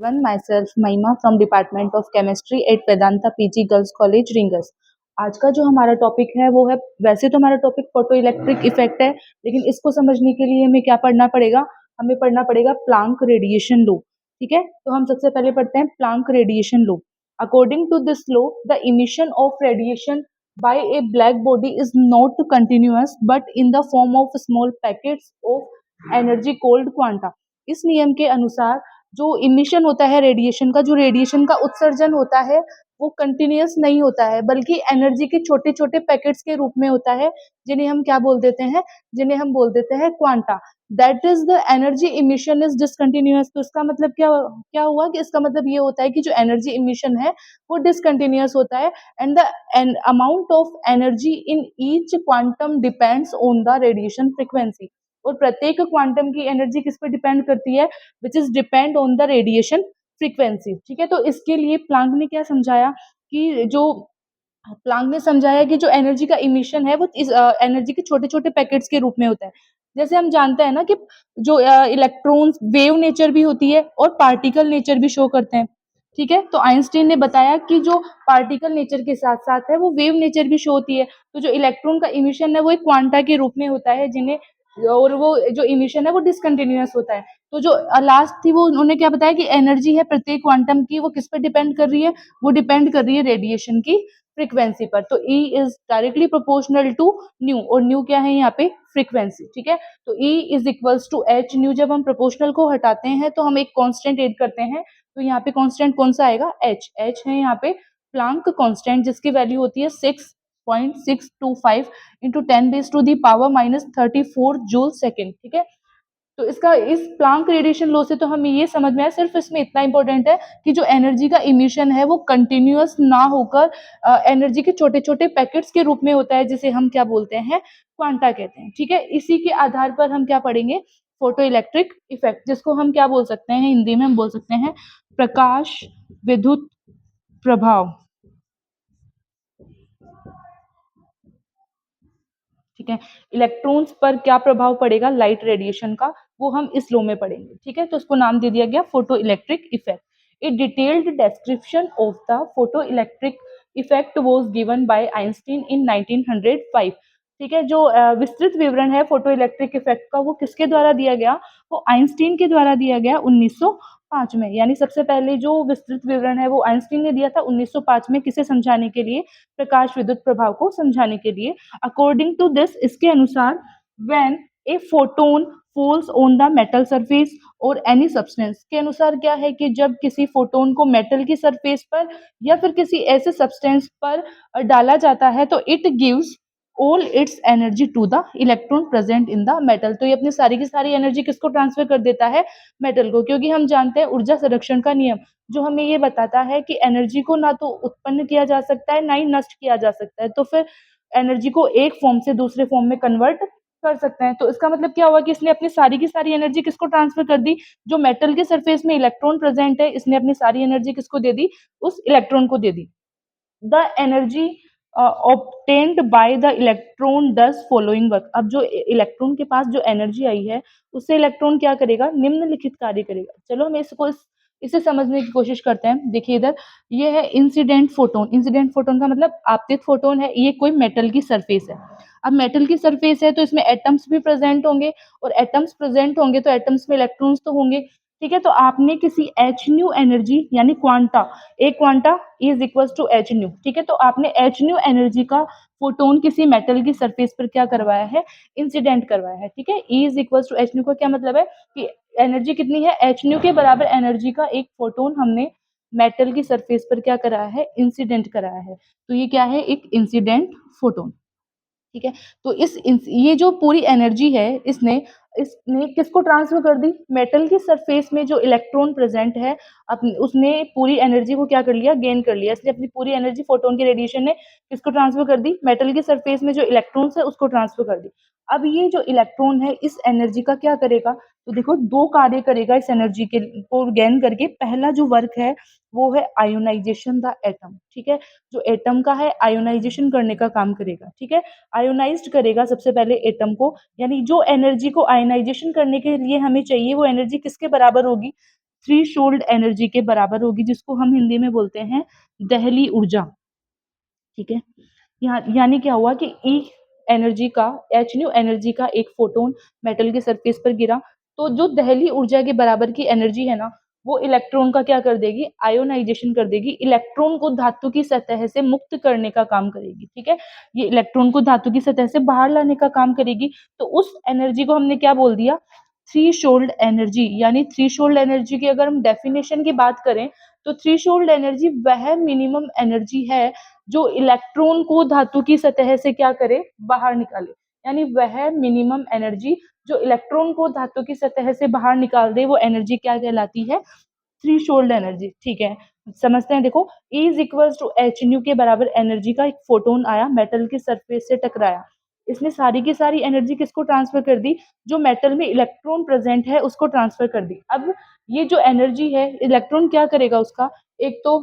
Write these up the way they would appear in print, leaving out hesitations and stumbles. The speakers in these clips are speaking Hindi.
One myself Mahima from department of chemistry at Vedanta PG girls college Ringas. आज का जो हमारा टॉपिक है वो है, वैसे तो हमारा टॉपिक फोटो इलेक्ट्रिक इफेक्ट है, लेकिन इसको समझने के लिए हमें क्या पढ़ना पड़ेगा? हमें पढ़ना पड़ेगा प्लांक रेडिएशन लो। ठीक है, तो हम सबसे पहले पढ़ते हैं Planck radiation law. According to this law, the emission of radiation by a black body is not continuous but in the form of small packets of energy called quanta. इस नियम के अनुसार जो इमिशन होता है रेडिएशन का, जो रेडिएशन का उत्सर्जन होता है, वो कंटिन्यूअस नहीं होता है, बल्कि एनर्जी के छोटे छोटे पैकेट्स के रूप में होता है, जिन्हें हम क्या बोल देते हैं? जिन्हें हम बोल देते हैं quanta. That is the energy emission is discontinuous. तो इसका मतलब क्या क्या हुआ कि इसका मतलब ये होता है कि जो एनर्जी इमिशन है वो डिसकंटिन्यूअस होता है, and the amount of energy in each quantum depends on the radiation frequency. और प्रत्येक क्वांटम की एनर्जी किस पे डिपेंड करती है? Which is depend on the radiation frequency. ठीक है, तो इसके लिए प्लांक ने क्या समझाया कि जो प्लांक ने समझाया कि जो एनर्जी का इमिशन है वो इस एनर्जी के छोटे छोटे पैकेट्स के रूप में होता है। जैसे हम जानते हैं ना कि जो इलेक्ट्रॉन्स वेव नेचर भी होती है और पार्टिकल नेचर भी शो करते हैं। ठीक है, तो आइंस्टीन ने बताया कि जो पार्टिकल नेचर के साथ साथ है वो वेव नेचर भी शो होती है। तो जो इलेक्ट्रॉन का इमिशन है वो एक क्वांटा के रूप में होता है, जिन्हें और वो जो इमिशन है वो डिसकंटिन्यूअस होता है। तो जो लास्ट थी वो उन्होंने क्या बताया कि एनर्जी है प्रत्येक क्वांटम की, वो किस पे डिपेंड कर रही है? वो डिपेंड कर रही है रेडिएशन की फ्रीक्वेंसी पर। तो E is directly proportional to nu, और न्यू क्या है यहाँ पे? फ्रीक्वेंसी। ठीक है, तो E is equals to H nu. जब हम प्रोपोर्शनल को हटाते हैं तो हम एक कांस्टेंट ऐड करते हैं, तो यहाँ पे कांस्टेंट कौन सा आएगा? एच। एच है यहाँ पे प्लांक कांस्टेंट, जिसकी वैल्यू होती है 6.625 इंटू 10⁻⁻34 जूल सेकेंड। ठीक है, तो इसका इस प्लांक रेडिएशन लॉ से तो हमें ये समझ में आया, सिर्फ इसमें इतना इंपॉर्टेंट है कि जो एनर्जी का इमिशन है वो कंटिन्यूअस ना होकर एनर्जी के छोटे छोटे पैकेट्स के रूप में होता है, जिसे हम क्या बोलते हैं? क्वांटा कहते हैं। ठीक है, इसी के आधार पर हम क्या पढ़ेंगे? फोटो इलेक्ट्रिक इफेक्ट, जिसको हम क्या बोल सकते हैं? हिंदी में हम बोल सकते हैं प्रकाश विद्युत प्रभाव। ठीक है, इलेक्ट्रॉन्स पर क्या प्रभाव पड़ेगा लाइट रेडिएशन का, वो हम इस लो में पढ़ेंगे। ठीक है, तो उसको नाम दे दिया गया photo electric effect. A detailed description of the photo electric effect was given by Einstein in 1905। ठीक है, जो विस्तृत विवरण है फोटो इलेक्ट्रिक इफेक्ट का वो किसके द्वारा दिया गया? वो आइंस्टीन के द्वारा दिया गया 1905 में। यानी सबसे पहले जो विस्तृत विवरण है वो आइंस्टीन ने दिया था 1905 में, किसे समझाने के लिए? प्रकाश विद्युत प्रभाव को समझाने के लिए। अकॉर्डिंग टू दिस, इसके अनुसार, when a photon falls on the metal surface और एनी सब्सटेंस, के अनुसार क्या है कि जब किसी फोटोन को मेटल की सरफेस पर या फिर किसी ऐसे सब्सटेंस पर डाला जाता है तो it gives all its energy to the electron present in the metal. तो ये अपनी सारी की सारी एनर्जी किसको ट्रांसफर कर देता है? मेटल को। क्योंकि हम जानते हैं ऊर्जा संरक्षण का नियम, जो हमें ये बताता है कि एनर्जी को ना तो उत्पन्न किया जा सकता है ना ही नष्ट किया जा सकता है, तो फिर एनर्जी को एक फॉर्म से दूसरे फॉर्म में कन्वर्ट कर सकते हैं। तो इसका मतलब क्या हुआ कि इसने अपनी सारी की सारी एनर्जी किसको ट्रांसफर कर दी? जो मेटल के सरफेस में इलेक्ट्रॉन प्रेजेंट है, इसने अपनी सारी एनर्जी किसको दे दी? उस इलेक्ट्रॉन को दे दी। The energy obtained by the electron does following work. अब जो इलेक्ट्रॉन के पास जो एनर्जी आई है उससे इलेक्ट्रॉन क्या करेगा? निम्नलिखित कार्य करेगा। चलो हम इसको इसे समझने की कोशिश करते हैं। देखिए इधर, ये है इंसिडेंट फोटोन। इंसिडेंट फोटोन का मतलब आपतित फोटोन है। ये कोई मेटल की सरफेस है। अब मेटल की सरफेस है तो इसमें एटम्स भी प्रेजेंट होंगे, और एटम्स प्रेजेंट होंगे तो एटम्स में इलेक्ट्रॉन्स तो होंगे। ठीक है, तो आपने किसी एच न्यू एनर्जी यानी क्वांटा, एक quanta is equal to H nu. ठीक है, तो आपने एच न्यू एनर्जी का फोटोन किसी मेटल की सरफेस पर क्या करवाया है? इंसिडेंट करवाया है। ठीक है, E is equal to H nu का क्या मतलब है कि एनर्जी कितनी है? एच न्यू के बराबर एनर्जी का एक फोटोन हमने मेटल की सरफेस पर क्या कराया है? इंसिडेंट कराया है। तो ये क्या है? एक इंसिडेंट फोटोन। ठीक है, तो ये जो पूरी एनर्जी है इसने किसको ट्रांसफर कर दी? मेटल की सरफेस में जो इलेक्ट्रॉन प्रेजेंट है, अपने उसने पूरी एनर्जी को क्या कर लिया? गेन कर लिया। इसलिए अपनी पूरी एनर्जी फोटोन के रेडिएशन ने किसको ट्रांसफर कर दी? मेटल की सरफेस में जो इलेक्ट्रॉन्स है उसको ट्रांसफर कर दी। अब ये जो इलेक्ट्रॉन है इस एनर्जी का क्या करेगा? तो देखो दो कार्य करेगा इस एनर्जी के को गेन करके। पहला जो वर्क है वो है आयोनाइजेशन द एटम। ठीक है, जो एटम का है आयोनाइजेशन करने का काम करेगा। ठीक है, आयोनाइज्ड करेगा सबसे पहले एटम को, यानी जो एनर्जी को आयोनाइजेशन करने के लिए हमें चाहिए वो एनर्जी किसके बराबर होगी? थ्रीशोल्ड एनर्जी के बराबर होगी, जिसको हम हिंदी में बोलते हैं दहली ऊर्जा। ठीक है, यहाँ यानी क्या हुआ कि ई एनर्जी का, एच न्यू एनर्जी का एक फोटोन मेटल के सरफेस पर गिरा, तो जो दहली ऊर्जा के बराबर की एनर्जी है ना, वो इलेक्ट्रॉन का क्या कर देगी, आयोनाइजेशन कर देगी, इलेक्ट्रॉन को धातु की सतह से मुक्त करने का काम करेगी। ठीक है, ये इलेक्ट्रॉन को धातु की सतह से बाहर लाने का काम करेगी। तो उस एनर्जी को हमने क्या बोल दिया, थ्रीशोल्ड एनर्जी। यानी थ्रीशोल्ड एनर्जी की अगर हम डेफिनेशन की बात करें, तो थ्रीशोल्ड एनर्जी वह मिनिमम एनर्जी है जो इलेक्ट्रॉन को धातु की सतह से क्या करे, बाहर निकाले। यानी वह मिनिमम एनर्जी जो इलेक्ट्रॉन को धातु की सतह से बाहर निकाल दे, वो एनर्जी क्या कहलाती है, थ्रीशोल्ड एनर्जी। ठीक है, समझते हैं। देखो, E is equal to H nu के बराबर एनर्जी का एक फोटोन आया, मेटल के सरफेस से टकराया, इसने सारी की सारी एनर्जी किसको ट्रांसफर कर दी, जो मेटल में इलेक्ट्रॉन प्रेजेंट है उसको ट्रांसफर कर दी। अब ये जो एनर्जी है, इलेक्ट्रॉन क्या करेगा उसका, एक तो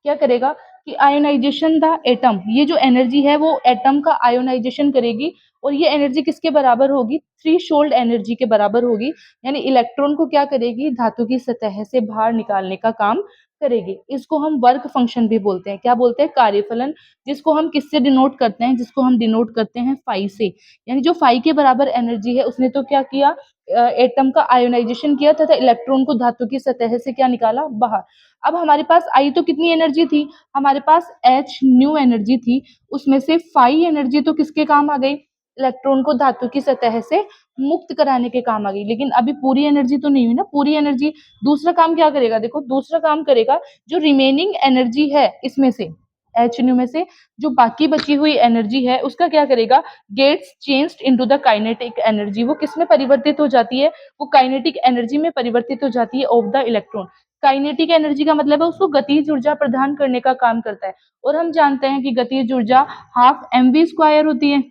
क्या करेगा कि आयोनाइजेशन द एटम, ये जो एनर्जी है वो एटम का आयोनाइजेशन करेगी, और ये एनर्जी किसके बराबर होगी, थ्रीशोल्ड एनर्जी के बराबर होगी। यानी इलेक्ट्रॉन को क्या करेगी, धातु की सतह से बाहर निकालने का काम करेगी। इसको हम वर्क फंक्शन भी बोलते हैं। क्या बोलते हैं, कार्यफलन। जिसको हम किससे डिनोट करते हैं, जिसको हम डिनोट करते हैं फाई से। यानी जो फाई के बराबर एनर्जी है, उसने तो क्या किया, एटम का आयोनाइजेशन किया तथा इलेक्ट्रॉन को धातु की सतह से क्या निकाला, बाहर। अब हमारे पास आई तो कितनी एनर्जी थी, हमारे पास एच न्यू एनर्जी थी, उसमें से फाई एनर्जी तो किसके काम आ गई, इलेक्ट्रॉन को धातु की सतह से मुक्त कराने के काम आ गई। लेकिन अभी पूरी एनर्जी तो नहीं हुई ना, पूरी एनर्जी, दूसरा काम क्या करेगा, देखो दूसरा काम करेगा, जो रिमेनिंग एनर्जी है इसमें से, एच न्यू में से जो बाकी बची हुई एनर्जी है, उसका क्या करेगा, gets changed into the kinetic energy. वो किस में परिवर्तित हो जाती है, वो काइनेटिक एनर्जी में परिवर्तित हो जाती है of the electron. Kinetic energy का मतलब है उसको गतिज ऊर्जा प्रदान करने का काम करता है, और हम जानते हैं कि गतिज ऊर्जा हाफ mv² होती है।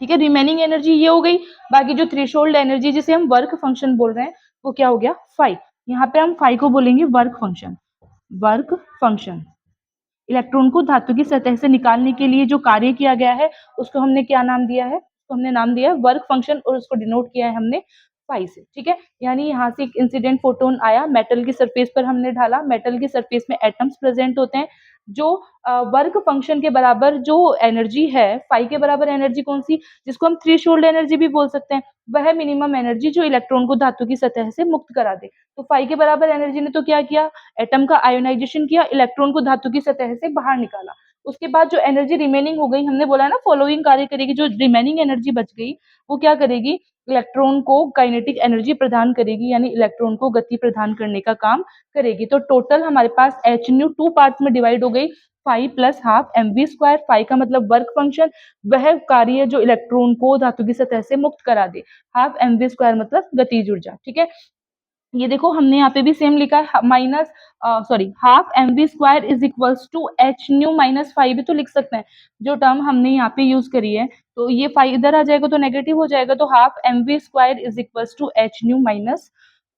ठीक है, रिमेनिंग एनर्जी ये हो गई। बाकी जो थ्रेशोल्ड एनर्जी जिसे हम वर्क फंक्शन बोल रहे हैं, वो क्या हो गया, फाई। यहाँ पे हम फाई को बोलेंगे work function. Work function, electron को धातु की सतह से निकालने के लिए जो कार्य किया गया है, उसको हमने क्या नाम दिया है, उसको हमने नाम दिया है वर्क फंक्शन, और उसको डिनोट किया है हमने फाई से। ठीक है, यानी यहाँ से एक इंसिडेंट फोटोन आया, मेटल की सरफेस पर हमने ढाला, मेटल की सरफेस में एटम्स प्रेजेंट होते हैं, जो वर्क फंक्शन के बराबर जो एनर्जी है, फाई के बराबर एनर्जी कौन सी, जिसको हम थ्रीशोल्ड एनर्जी भी बोल सकते हैं, वह मिनिमम एनर्जी जो इलेक्ट्रॉन को धातु की सतह से मुक्त करा दे। तो फाई के बराबर एनर्जी ने तो क्या किया, एटम का आयोनाइजेशन किया, इलेक्ट्रॉन को धातु की सतह से बाहर निकाला। उसके बाद जो एनर्जी रिमेनिंग हो गई, हमने बोला ना फॉलोइंग कार्य करेगी, जो रिमेनिंग एनर्जी बच गई वो क्या करेगी, इलेक्ट्रॉन को काइनेटिक एनर्जी प्रदान करेगी, यानी इलेक्ट्रॉन को गति प्रदान करने का काम करेगी। तो टोटल हमारे पास एच न्यू टू पार्ट में डिवाइड हो गई, phi plus half mv²। Phi का मतलब वर्क फंक्शन, वह कार्य जो इलेक्ट्रॉन को धातु की सतह से मुक्त करा दे, हाफ mv² मतलब गतिज ऊर्जा। ठीक है, ये देखो हमने यहाँ पे भी सेम लिखा है, minus sorry half mv² is equals to H nu minus phi भी तो लिख सकते हैं। जो टर्म हमने यहाँ पे यूज करी है, तो ये फाई इधर आ जाएगा तो नेगेटिव हो जाएगा, तो half mv² is equals to H nu minus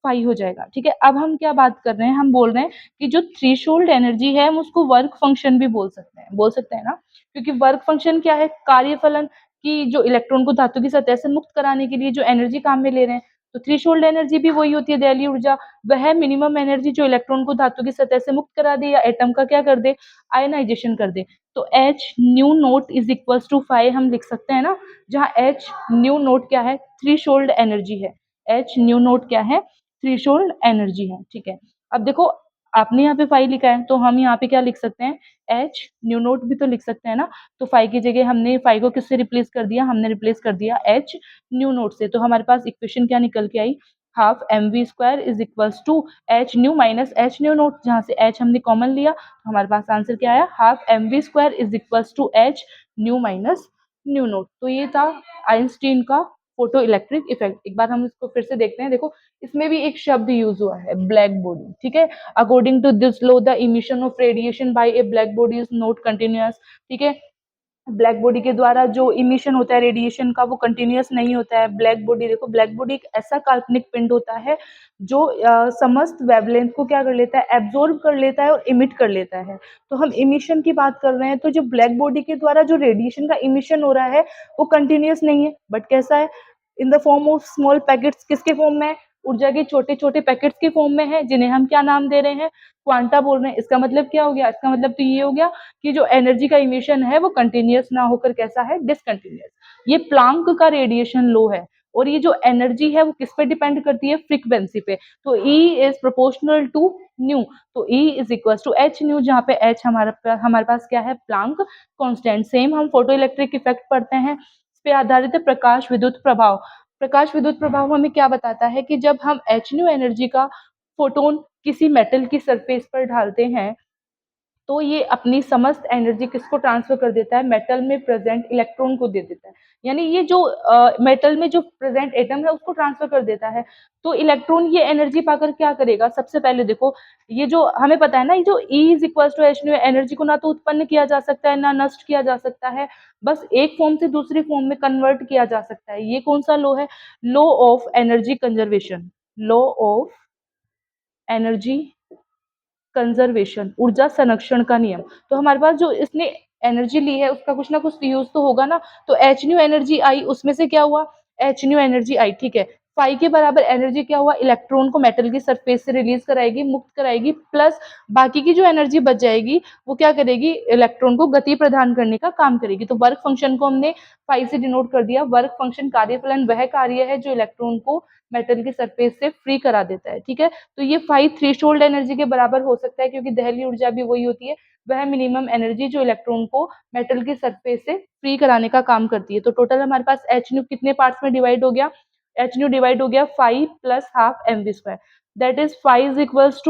phi हो जाएगा। ठीक है, अब हम क्या बात कर रहे हैं, हम बोल रहे हैं कि जो थ्रेशोल्ड एनर्जी है, हम उसको वर्क फंक्शन भी बोल सकते हैं ना, क्योंकि वर्क फंक्शन क्या है, कार्यफलन की, जो इलेक्ट्रॉन को धातु की सतह से मुक्त कराने के लिए जो एनर्जी काम में ले रहे हैं, तो थ्रेशोल्ड एनर्जी भी वही होती है, दहलीय ऊर्जा। वह मिनिमम एनर्जी जो इलेक्ट्रॉन को धातु की सतह से मुक्त करा दे, या एटम का क्या कर दे, आयनाइजेशन कर दे। तो H nu naught is equals to phi हम लिख सकते हैं ना, जहाँ एच न्यू नोट क्या है, थ्रेशोल्ड एनर्जी है। एच न्यू नोट क्या है, थ्रेशोल्ड एनर्जी है। ठीक है, अब देखो आपने यहाँ पे फाई लिखा है, तो हम यहाँ पे क्या लिख सकते हैं, एच न्यू नोट भी तो लिख सकते हैं ना। तो फाई की जगह हमने फाई को किससे रिप्लेस कर दिया, हमने रिप्लेस कर दिया एच न्यू नोट से। तो हमारे पास इक्वेशन क्या निकल के आई, half mv² is equals to H nu minus H nu nought, जहाँ से एच हमने कॉमन लिया, तो हमारे पास आंसर क्या आया, half mv² is equals to H nu minus nu naught. तो ये था आइंस्टीन का फोटो इलेक्ट्रिक इफेक्ट। एक बार हम इसको फिर से देखते हैं। देखो इसमें भी एक शब्द यूज हुआ है, ब्लैक बॉडी। ठीक है, according to this law the emission of radiation by a black body is not continuous. ठीक है, ब्लैक बॉडी के द्वारा जो इमिशन होता है रेडिएशन का, वो कंटिन्यूअस नहीं होता है। ब्लैक बॉडी, देखो ब्लैक बॉडी एक ऐसा काल्पनिक पिंड होता है जो समस्त वेवलेंथ को क्या कर लेता है, एब्जॉर्ब कर लेता है और इमिट कर लेता है। तो हम इमिशन की बात कर रहे हैं, तो जो ब्लैक बॉडी के द्वारा जो रेडिएशन का इमिशन हो रहा है, वो कंटिन्यूअस नहीं है, बट कैसा है, इन the form of small packets. किसके फॉर्म में, ऊर्जा के छोटे छोटे पैकेट्स के फॉर्म में है, जिन्हें हम क्या नाम दे रहे हैं, क्वांटा बोल रहे हैं। इसका मतलब क्या हो गया, इसका मतलब तो ये हो गया कि जो एनर्जी का इमिशन है वो कंटिन्यूअस ना होकर कैसा है, डिसकंटिन्यूअस। ये प्लांक का रेडिएशन लॉ है। और ये जो एनर्जी है वो किस पे डिपेंड करती है, फ्रीक्वेंसी पे। तो E is proportional to nu. तो E is equal to H nu, जहाँ पे एच हमारे पास क्या है, प्लांक कांस्टेंट। सेम हम फोटो इलेक्ट्रिक इफेक्ट पढ़ते हैं, इस पे आधारित है प्रकाश विद्युत प्रभाव। प्रकाश विद्युत प्रभाव हमें क्या बताता है कि जब हम एच न्यू एनर्जी का फोटोन किसी मेटल की सरफेस पर डालते हैं, तो ये अपनी समस्त एनर्जी किसको ट्रांसफर कर देता है, मेटल में प्रेजेंट इलेक्ट्रॉन को दे देता है। यानी ये जो मेटल में जो प्रेजेंट एटम है उसको ट्रांसफर कर देता है। तो इलेक्ट्रॉन ये एनर्जी पाकर क्या करेगा, सबसे पहले देखो, ये जो हमें पता है ना, ये जो E is equal to H nu, energy को ना तो उत्पन्न किया जा सकता है ना नष्ट किया जा सकता है, बस एक फॉर्म से दूसरी फॉर्म में कन्वर्ट किया जा सकता है। ये कौन सा लॉ है, law of energy conservation, law of energy conservation, ऊर्जा संरक्षण का नियम। तो हमारे पास जो इसने एनर्जी ली है उसका कुछ ना कुछ यूज तो होगा ना। तो एच न्यू एनर्जी आई, उसमें से क्या हुआ, एच न्यू एनर्जी आई, ठीक है। फाई के बराबर एनर्जी क्या हुआ, इलेक्ट्रॉन को मेटल की सरफेस से रिलीज कराएगी, मुक्त कराएगी, प्लस बाकी की जो एनर्जी बच जाएगी वो क्या करेगी, इलेक्ट्रॉन को गति प्रदान करने का काम करेगी। तो वर्क फंक्शन को हमने फाई से डिनोट कर दिया। वर्क फंक्शन, कार्यफलन वह कार्य है जो इलेक्ट्रॉन को मेटल की सरफेस से फ्री करा देता है, ठीक है। तो ये फाइव थ्रेशोल्ड एनर्जी के बराबर हो सकता है, क्योंकि दहली ऊर्जा भी वही होती है, वह मिनिमम एनर्जी जो इलेक्ट्रॉन को मेटल की सरफेस से फ्री कराने का काम करती है। तो टोटल हमारे पास एच न्यू कितने पार्ट्स में डिवाइड हो गया, एच न्यू डिवाइड हो गया 5 plus half M V square, that is 5 is equals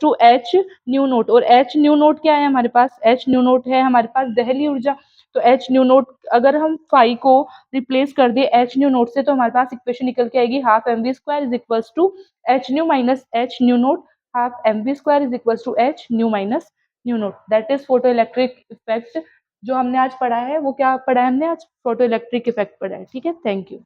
to H nu naught. और एच न्यू नोट क्या है हमारे पास, एच न्यू नोट है हमारे पास दहली ऊर्जा। तो एच न्यू नोट अगर हम 5 को रिप्लेस कर दिए एच न्यू नोट से, तो हमारे पास इक्वेशन निकल के आएगी half M V square is equals to H nu minus H nu naught, half M V square is equals to H nu minus nu naught. That is photo electric effect. जो हमने आज पढ़ा है वो क्या पढ़ा है हमने आज, फोटो इलेक्ट्रिक इफेक्ट पढ़ा है, ठीक है। Thank you.